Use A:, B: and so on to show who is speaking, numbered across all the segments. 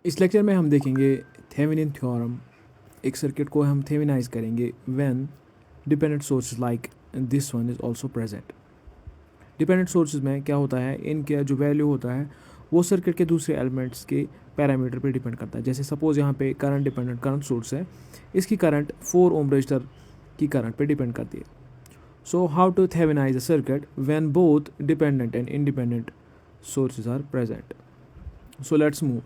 A: इस लेक्चर में हम देखेंगे थेवेनिन थ्योरम। एक सर्किट को हम थेवेनाइज करेंगे when dependent sources like this one is also present. Dependent sources में क्या होता है, इनका जो वैल्यू होता है वो सर्किट के दूसरे एलिमेंट्स के पैरामीटर पे डिपेंड करता है। जैसे सपोज यहाँ पे करंट डिपेंडेंट करंट सोर्स है, इसकी करंट 4 ओम रजिस्टर की करंट पे डिपेंड करती है। So how to thevenize a circuit when both dependent and independent sources are present. So let's move.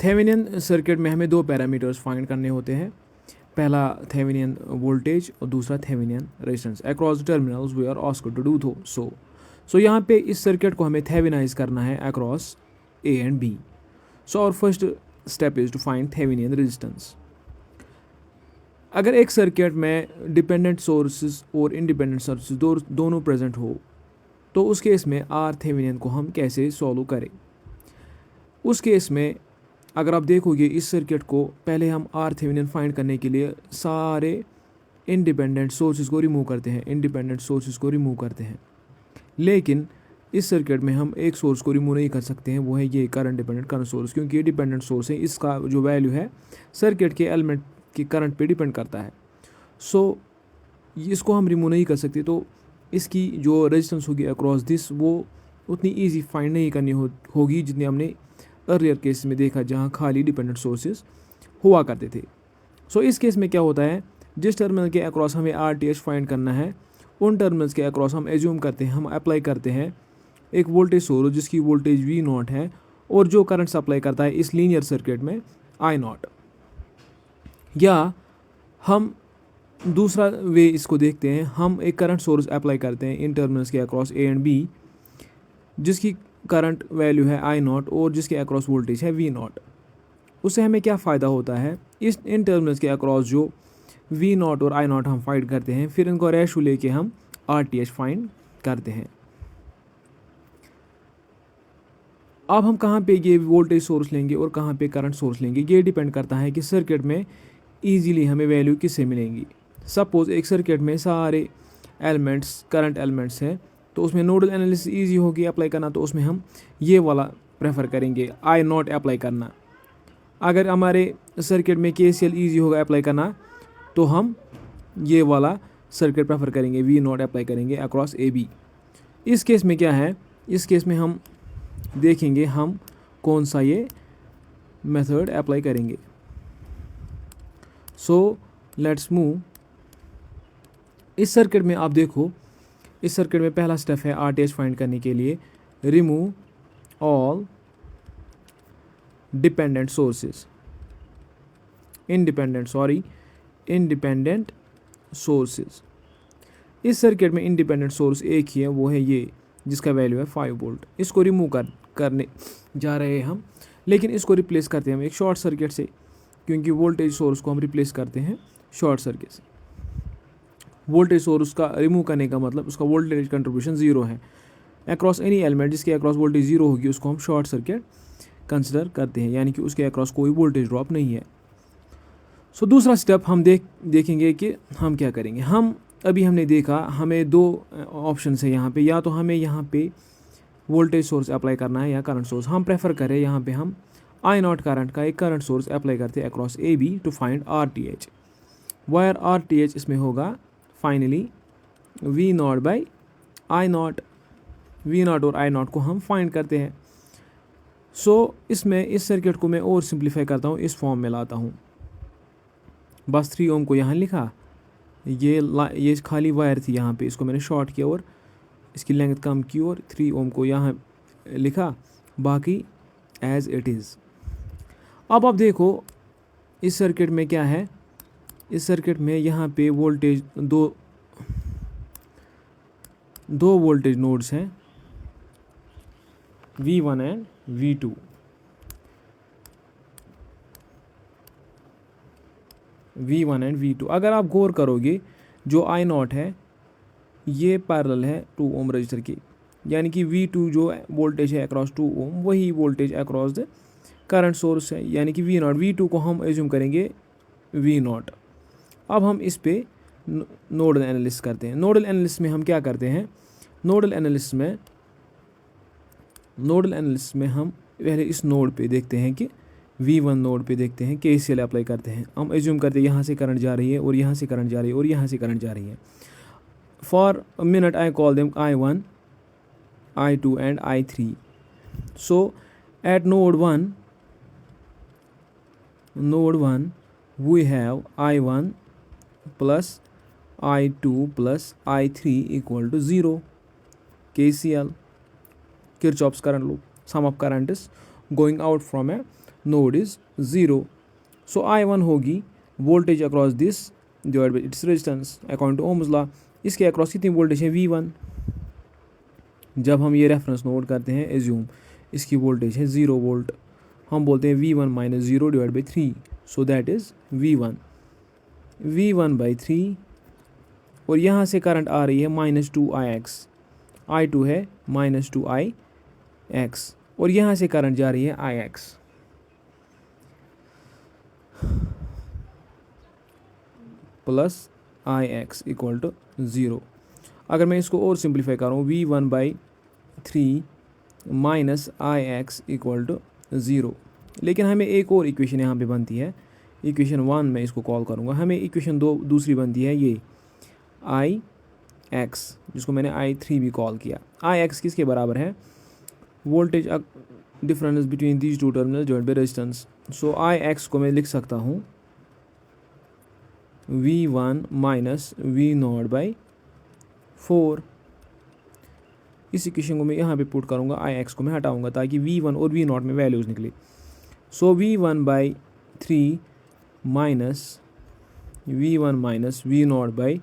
A: Thevenin circuit में हमें दो पैरामीटर्स फाइंड करने होते हैं। पहला थेवेनिन वोल्टेज और दूसरा Thevenin resistance across terminals we are asked to do so यहाँ पे इस सर्किट को हमें थेवेनाइज करना है across A and B. So और first step is to find Thevenin resistance. अगर एक सर्किट में डिपेंडेंट सोर्सेज और इंडिपेंडेंट सोर्सेज दोनों प्रेजेंट हो तो उस केस में आर थेवेनिन को हम कैसे सॉल्व करें। उस केस में अगर आप देखोगे इस सर्किट को, पहले हम आर थेवेनिन फाइंड करने के लिए सारे इंडिपेंडेंट सोर्सेज को रिमूव करते हैं। लेकिन इस सर्किट में हम एक सोर्स को रिमूव नहीं कर सकते हैं, वो है ये करंट डिपेंडेंट करंट सोर्स, क्योंकि ये डिपेंडेंट सोर्स है। इसका जो वैल्यू है सर्किट के एलिमेंट की करंट पे डिपेंड करता है। सो इसको हम रिमूव नहीं कर सकते, तो इसकी जो रेजिस्टेंस होगी अक्रॉस दिस वो उतनी ईजी फाइंड नहीं करनी होगी जितनी हमने अर्लियर केस में देखा जहाँ खाली डिपेंडेंट सोर्सेज हुआ करते थे। सो इस केस में क्या होता है, जिस टर्मिनल के अक्रॉस हमें आर टी एच फाइंड करना है उन टर्मिनल्स के अक्रॉस हम एज्यूम करते हैं, हम अप्लाई करते हैं एक वोल्टेज सोर्स जिसकी वोल्टेज वी नॉट है और जो करंट सप्लाई करता है इस लीनियर सर्किट में आई नॉट। या हम दूसरा वे इसको देखते हैं, हम एक करंट सोर्स अप्लाई करते हैं इन टर्मिनल्स के अक्रॉस ए एंड बी जिसकी करंट वैल्यू है आई नॉट और जिसके अक्रॉस वोल्टेज है वी नॉट। उससे हमें क्या फ़ायदा होता है, इस इन टर्मिनल्स के अक्रॉस जो वी नॉट और आई नॉट हम फाइंड करते हैं, फिर इनको रेशो लेके हम आर टी एच फाइंड करते हैं। अब हम कहाँ पे ये वोल्टेज सोर्स लेंगे और कहाँ पे करंट सोर्स लेंगे, ये डिपेंड करता है कि सर्किट में ईजीली हमें वैल्यू किससे मिलेंगी। सपोज एक सर्किट में सारे एलिमेंट्स करंट एलिमेंट्स हैं तो उसमें नोडल एनालिसिस ईजी होगी अप्लाई करना, तो उसमें हम ये वाला प्रेफर करेंगे आई नॉट अप्लाई करना। अगर हमारे सर्किट में KCL ईजी होगा अप्लाई करना तो हम ये वाला सर्किट प्रेफर करेंगे, वी नॉट अप्लाई करेंगे अक्रॉस ए बी। इस केस में क्या है, इस केस में हम देखेंगे हम कौन सा ये मेथड अप्लाई करेंगे। सो लेट्स मूव। इस सर्किट में आप देखो, इस सर्किट में पहला स्टेप है आर टी एच फाइंड करने के लिए remove all dependent sources independent sources. इस सर्किट में इंडिपेंडेंट सोर्स एक ही है, वो है ये जिसका वैल्यू है 5 वोल्ट। इसको रिमूव करने जा रहे हैं हम, लेकिन इसको रिप्लेस करते हैं हम एक शॉर्ट सर्किट से, क्योंकि वोल्टेज सोर्स को हम रिप्लेस करते हैं शॉर्ट सर्किट से। वोल्टेज सोर्स का रिमूव करने का मतलब उसका वोल्टेज कंट्रीब्यूशन ज़ीरो है अक्रॉस एनी एलिमेंट जिसके अक्रॉस वोल्टेज ज़ीरो होगी उसको हम शॉर्ट सर्किट कंसिडर करते हैं, यानी कि उसके अक्रॉस कोई वोल्टेज ड्रॉप नहीं है। सो दूसरा स्टेप हम देखेंगे कि हम क्या करेंगे। हम अभी हमने देखा हमें दो ऑप्शन है यहाँ पे, या तो हमें यहाँ पे वोल्टेज सोर्स अप्लाई करना है या करंट सोर्स। हम प्रेफर करें यहाँ पे हम आई नॉट करंट का एक करंट सोर्स अप्लाई करते हैं across A B to find R T H, where R T H इसमें होगा finally V naught by I naught. V naught और आई नॉट को हम फाइंड करते हैं। सो इसमें इस सर्किट को मैं और सिंप्लीफाई करता हूँ, इस फॉर्म में लाता हूँ। बस 3 ओम को यहाँ लिखा, ये खाली वायर थी यहाँ पे, इसको मैंने शॉर्ट किया और इसकी लेंथ कम की और 3 ओम को यहाँ लिखा, बाकी एज इट इज़। अब आप देखो इस सर्किट में क्या है, इस सर्किट में यहाँ पे वोल्टेज दो वोल्टेज नोड्स हैं V1 and V2। V1 and V2 अगर आप गौर करोगे जो आई नॉट है ये पैरेलल है 2 ओम रजिस्टर की, यानी कि V2 जो वोल्टेज है अक्रॉस 2 ओम वही voltage across the current source है, यानी कि V0। V2 को हम एज्यूम करेंगे V0। अब हम इस पे नोडल एनालिसिस करते हैं। नोडल एनालिसिस में हम क्या करते हैं, नोडल एनालिसिस में नोडल एनालिसिस में हम पहले इस नोड पे देखते हैं कि V1 नोड पे देखते हैं KCL अप्लाई करते हैं। हम एज्यूम करते हैं यहाँ से करंट जा रही है और यहाँ से करंट जा रही है और यहाँ से करंट जा रही है। For a minute I call them I1, I2 and I3. So at node 1 we have I1 plus I2 plus I3 equal to 0. KCL, Kirchhoff's current law. Sum of current is going out from a node is 0. So I1 होगी voltage across this divided by its resistance according to Ohm's law. इसके across कितनी voltage है V1। जब हम ये reference note करते हैं assume इसकी वोल्टेज है 0 वोल्ट, हम बोलते हैं V1 minus 0 divide by 3, so that is V1 by 3। और यहाँ से करंट आ रही है -2IX, I2 है -2IX और यहाँ से करंट जा रही है IX। Plus IX equal to 0। अगर मैं इसको और सिंप्लीफाई करूँ V1 by 3 minus IX equal to 0। लेकिन हमें एक और इक्वेशन यहाँ पे बनती है, इक्वेशन 1 में इसको कॉल करूँगा। हमें इक्वेशन दूसरी बनती है ये IX, जिसको मैंने I3 भी कॉल किया। IX किसके बराबर है? Voltage difference between these two terminal divided by resistance. So IX को मैं लिख सकता हूँ V1 माइनस V0 बाई 4। इस इक्वेशन को मैं यहाँ पे पुट करूँगा, IX को मैं हटाऊँगा ताकि V1 और V0 में वैल्यूज़ निकले। So V1 by 3 minus V0 by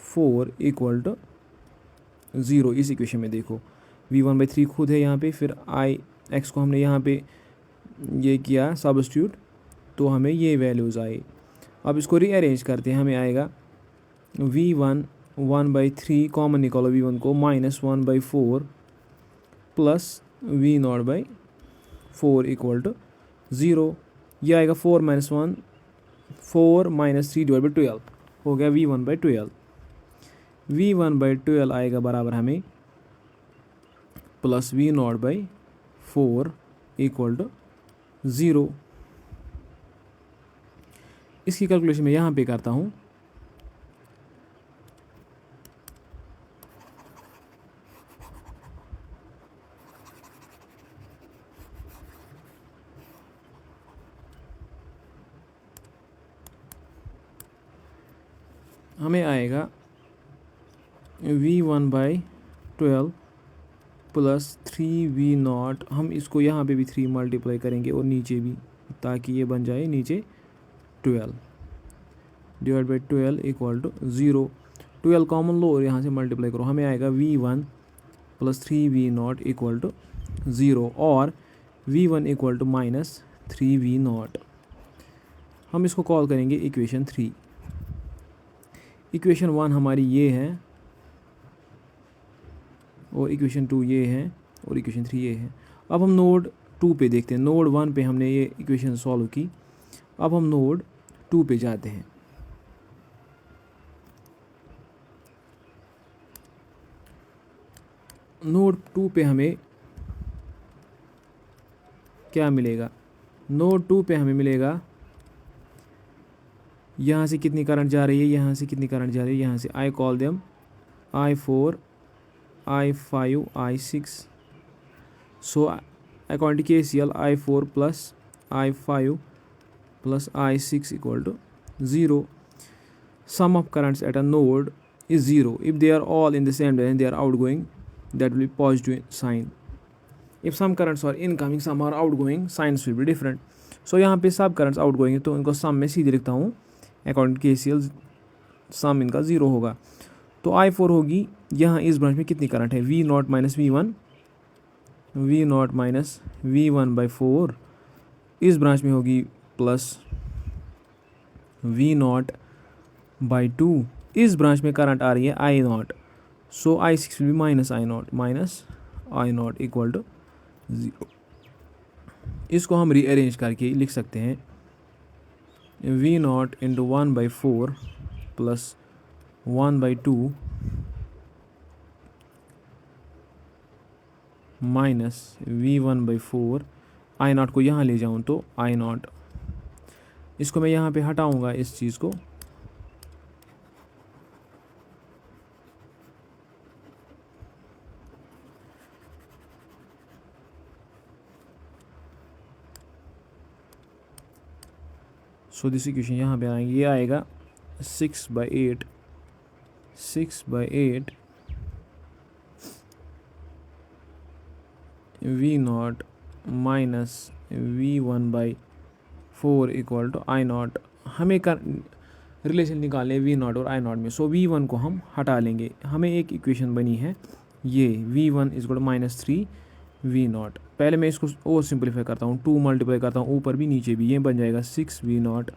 A: 4 equal to 0। इस इक्वेशन में देखो V1 बाई 3 खुद है यहाँ पे, फिर IX को हमने यहाँ पे ये किया सब्स्टिट्यूट, तो हमें ये वैल्यूज़ आई। अब इसको रीअरेंज करते हैं, हमें आएगा V1 1/3 कॉमन निकालो V1 को -1/4 plus V0 by 4 equal to 0। ये आएगा 4 माइनस 3 डिवाइड बाई 12 हो गया V1/12। V1/12 आएगा बराबर हमें plus V0 by 4 equal to 0। इसकी कैलकुलेशन मैं यहाँ पे करता हूँ। हमें आएगा V1/12 प्लस 3V0। हम इसको यहाँ पे भी 3 मल्टीप्लाई करेंगे और नीचे भी, ताकि ये बन जाए नीचे 12 divide by 12 equal to 0। 12 common लो और यहाँ से मल्टीप्लाई करो, हमें आएगा V1 plus 3V0 equal to 0 और V1 equal to minus 3V0। हम इसको कॉल करेंगे इक्वेशन 3। इक्वेशन 1 हमारी ये है और इक्वेशन 2 ये है और इक्वेशन 3 ये है। अब हम नोड 2 पे देखते हैं। नोड 1 पे हमने ये इक्वेशन सॉल्व की, अब हम नोड 2 पे जाते हैं। नोड 2 पे हमें क्या मिलेगा? नोड 2 पे हमें मिलेगा यहाँ से कितनी करंट जा रही है, यहाँ से कितनी करंट जा रही है, यहाँ से I call them I4, I5, I6। So according to KCL I4 plus I5 plus I6 equal to 0। Sum of currents at a node is 0 if they are all in the same direction, they are outgoing, that will be positive sign. If some currents are incoming, some are outgoing, signs will be different. So यहाँ पे सब currents outgoing है तो इनको सम में सीधे लिखता हूँ। अकॉर्डिंग टू KCL सम इनका 0 होगा। तो I4 होगी, यहाँ इस ब्रांच में कितनी करंट है? V0 minus V1/4। इस ब्रांच में होगी प्लस V0/2। इस ब्रांच में करंट आ रही है I0, so I6 will be -I0 equal to 0। इसको हम रीअरेंज करके लिख सकते हैं V0 into 1/4 plus 1/2 minus V1/4, I naught को यहाँ ले जाऊँ तो आई नॉट, इसको मैं यहाँ पे हटाऊँगा इस चीज़ को, सो दिस इक्वेशन यहाँ पे आएंगे, ये आएगा 6/8 V0 minus V1/4 equal to I naught. हमें कर रिलेशन निकालने V0 और आई नॉट में, सो V1 को हम हटा लेंगे, हमें एक इक्वेशन बनी है ये V1 इक्वल टू -3 V0। पहले मैं इसको और सिंपलीफाई करता हूँ, 2 मल्टीप्लाई करता हूँ ऊपर भी नीचे भी, ये बन जाएगा 6 V0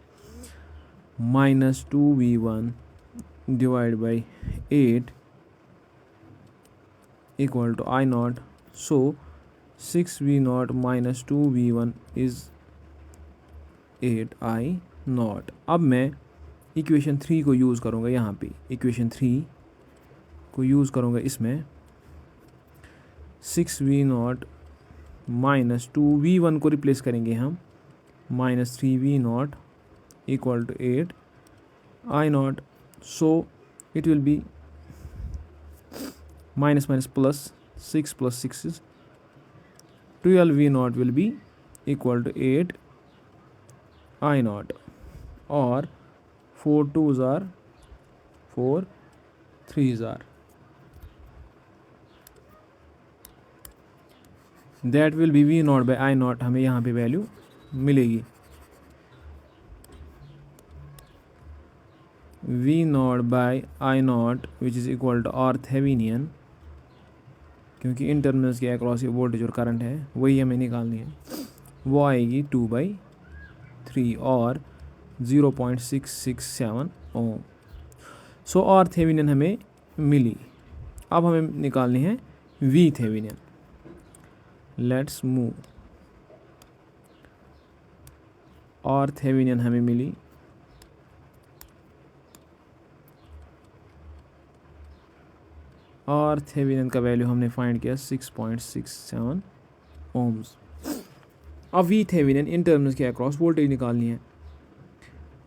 A: minus 2 V1 divide by 8 equal to I naught. So 6 V0 minus 2 V1 is 8 I naught. अब मैं इक्वेशन 3 को यूज़ करूँगा यहाँ पे, इक्वेशन 3 को यूज़ करूँगा इसमें, 6 V0 माइनस 2 V1 को रिप्लेस करेंगे हम, minus 3 V0 equal to 8 I naught. So it will be minus minus plus, 6 + 6 is 12 V0 will be equal to 8 I naught, or 4 2s are 4 3s are, that will be V0 by I naught, हमें यहाँ पे value मिलेगी V0 by I naught which is equal to R Thevenin, क्योंकि इन terminals के across ये voltage और current है वही हमें निकालनी है, वो आएगी 2/3 और 0.667 ओम। सो आर थेवेनिन हमें मिली। अब हमें निकालनी है V Thevenin. Let's move. R Thevenin हमें मिली आर थेवेनिन का वैल्यू हमने फाइंड किया 6.67 ओम्स। अब वी थेवेनिन इन टर्मिनल्स के अक्रॉस वोल्टेज निकालनी है।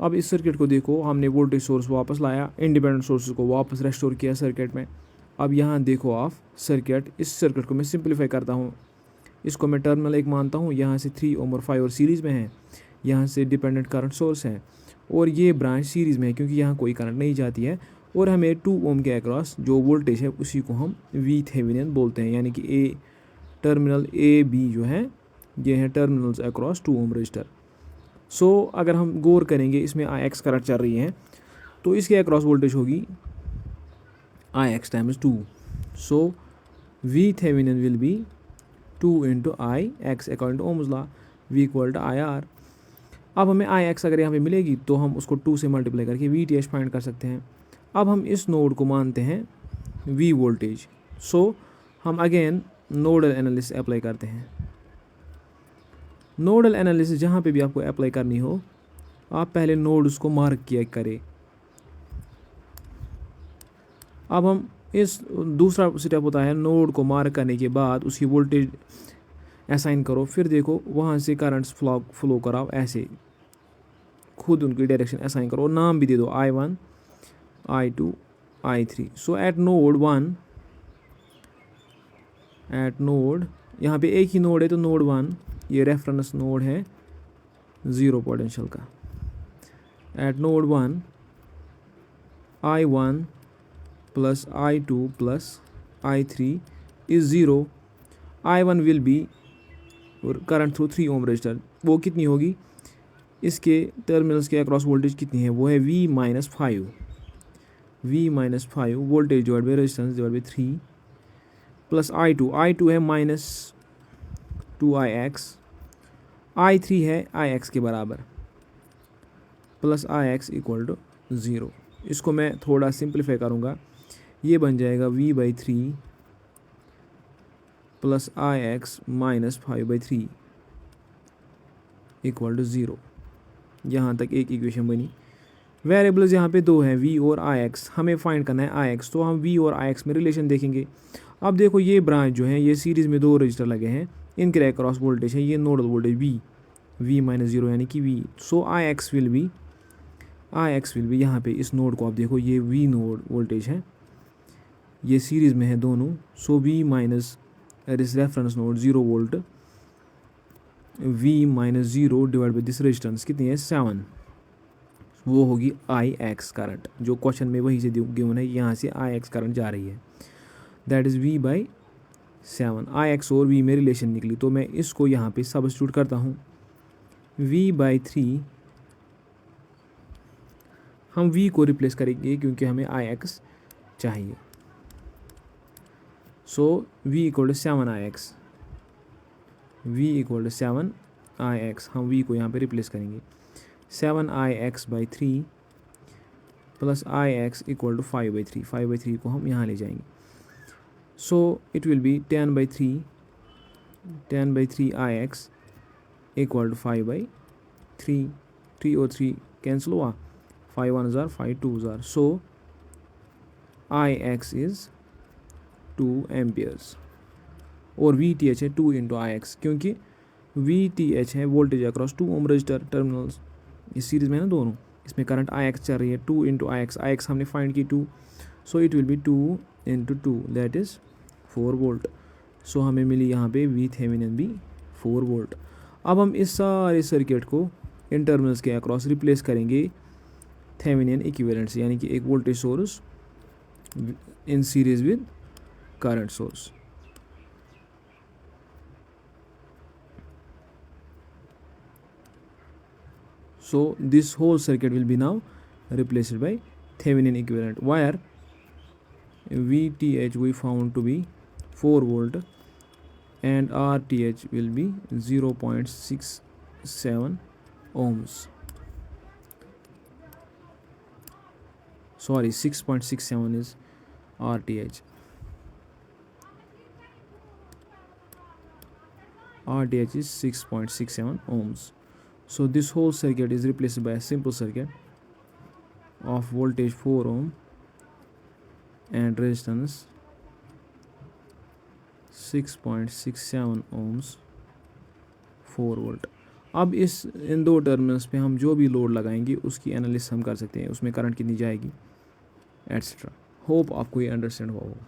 A: अब इस सर्किट को देखो, हमने वोल्टेज सोर्स वापस लाया, इंडिपेंडेंट सोर्सेज को वापस रेस्टोर किया सर्किट में। अब यहाँ देखो आप सर्किट, इस सर्किट को मैं सिंपलीफाई करता हूँ, इसको मैं टर्मिनल 1 मानता हूँ, यहाँ से 3 ओम और 5 और सीरीज़ में है, यहाँ से डिपेंडेंट करंट सोर्स है और ये ब्रांच सीरीज़ में है क्योंकि यहाँ कोई करंट नहीं जाती है, और हमें 2 ओम के अक्रॉस जो वोल्टेज है उसी को हम वी थेवेनिन बोलते हैं, यानी कि ए टर्मिनल ए बी जो है ये है टर्मिनल्स अक्रॉस 2 ओम रजिस्टर। सो अगर हम गौर करेंगे इसमें आई एक्स करंट चल रही है तो इसके अक्रॉस वोल्टेज होगी I X times 2। So V Thevenin will be 2 × I X according to Ohm's law, V equal to I R. अब हमें आई एक्स अगर यहाँ पे मिलेगी तो हम उसको 2 से मल्टीप्लाई करके वी टी एच फाइंड कर सकते हैं। अब हम इस नोड को मानते हैं वी वोल्टेज। सो हम अगेन नोडल एनालिसिस अप्लाई करते हैं। नोडल एनालिसिस जहाँ पे भी आपको अप्लाई करनी हो, आप पहले नोड्स को मार्क किया करें। अब हम इस दूसरा स्टेप होता है नोड को मार्क करने के बाद उसकी वोल्टेज असाइन करो, फिर देखो वहाँ से करंट्स फ्लो कराओ, ऐसे खुद उनकी डायरेक्शन असाइन करो और नाम भी दे दो I1 I2 I3। सो एट नोड 1, एट नोड, यहाँ पे एक ही नोड है तो नोड 1 ये रेफरेंस नोड है 0 पोटेंशियल का। At node 1 I1 plus I2 plus I3 is 0। I1 will be current through 3 ohm resistor, वो कितनी होगी, इसके टर्मिनल्स के अक्रॉस वोल्टेज कितनी है, वो है V-5 voltage divide by resistance divide by 3 plus I2 है -2IX, I3 है IX के बराबर प्लस IX इक्वल टू 0। इसको मैं थोड़ा सिंपलीफाई करूँगा, ये बन जाएगा V/3 plus IX -5/3 equal to 0। यहाँ तक एक इक्वेशन बनी। वेरिएबल्स यहाँ पे दो हैं, वी और आई एक्स, हमें फाइंड करना है आई एक्स, तो हम वी और आई एक्स में रिलेशन देखेंगे। अब देखो ये ब्रांच जो है ये सीरीज़ में दो रजिस्टर लगे हैं, इनके अक्रॉस वोल्टेज है ये nodal voltage V minus zero यानी कि V. So I X will be यहाँ पे इस नोड को आप देखो ये वी नोड वोल्टेज है, ये सीरीज़ में है दोनों। So V minus this reference node 0 volt, V minus zero divide by this resistance कितनी है 7, वो होगी आई एक्स करंट, जो क्वेश्चन में वही से गिवन है, यहाँ से आई एक्स करंट जा रही है, that is V by 7। I X और वी में रिलेशन निकली, तो मैं इसको यहाँ पे सब्स्टिट्यूट करता हूँ, v बाई 3, हम v को रिप्लेस करेंगे क्योंकि हमें आई एक्स चाहिए। So v equal to 7 I X, v equal to 7 I X, हम v को यहाँ पे रिप्लेस करेंगे, 7 I X by 3 plus I X equal to 5 by 3, 5 by 3 को हम यहाँ ले जाएंगे। So it will be 10 by 3 I X equal to 5 by 3, 3 और 3 कैंसिल हुआ, 5 1 ज़ार 5 2 ज़ार, सो आई एक्स इज़ 2 एम्पियर्स और वी टी एच है 2 इंटू आई एक्स, क्योंकि वी टी एच है voltage across 2 ohm resistor terminals, इस सीरीज़ में है ना दोनों, इसमें करंट आई एक्स चल रही है 2 इंटू आई एक्स हमने फाइंड की 2, so it will be 2 into 2 that is 4 volt. सो हमें मिली यहाँ पे वी थेवेनिन भी 4 वोल्ट। अब हम इस सारे सर्किट को इन टर्मिनल्स के अक्रॉस रिप्लेस करेंगे थेवेनिन इक्विवेलेंट से, यानी कि एक voltage source in series with current source. So this whole circuit will be now replaced by Thevenin equivalent, where VTH we found to be 4 volt and RTH will be 0.67 ohms. Sorry, 6.67 is RTH. RTH is 6.67 ohms. So this whole circuit is replaced by a simple circuit of voltage 4 ohm and resistance 6.67 ohms 4 volt। अब इन दो terminals पे हम जो भी load लगाएंगे उसकी analysis हम कर सकते हैं, उसमें करंट कितनी जाएगी एट्सेट्रा। होप आपको ये अंडरस्टैंड हुआ होगा।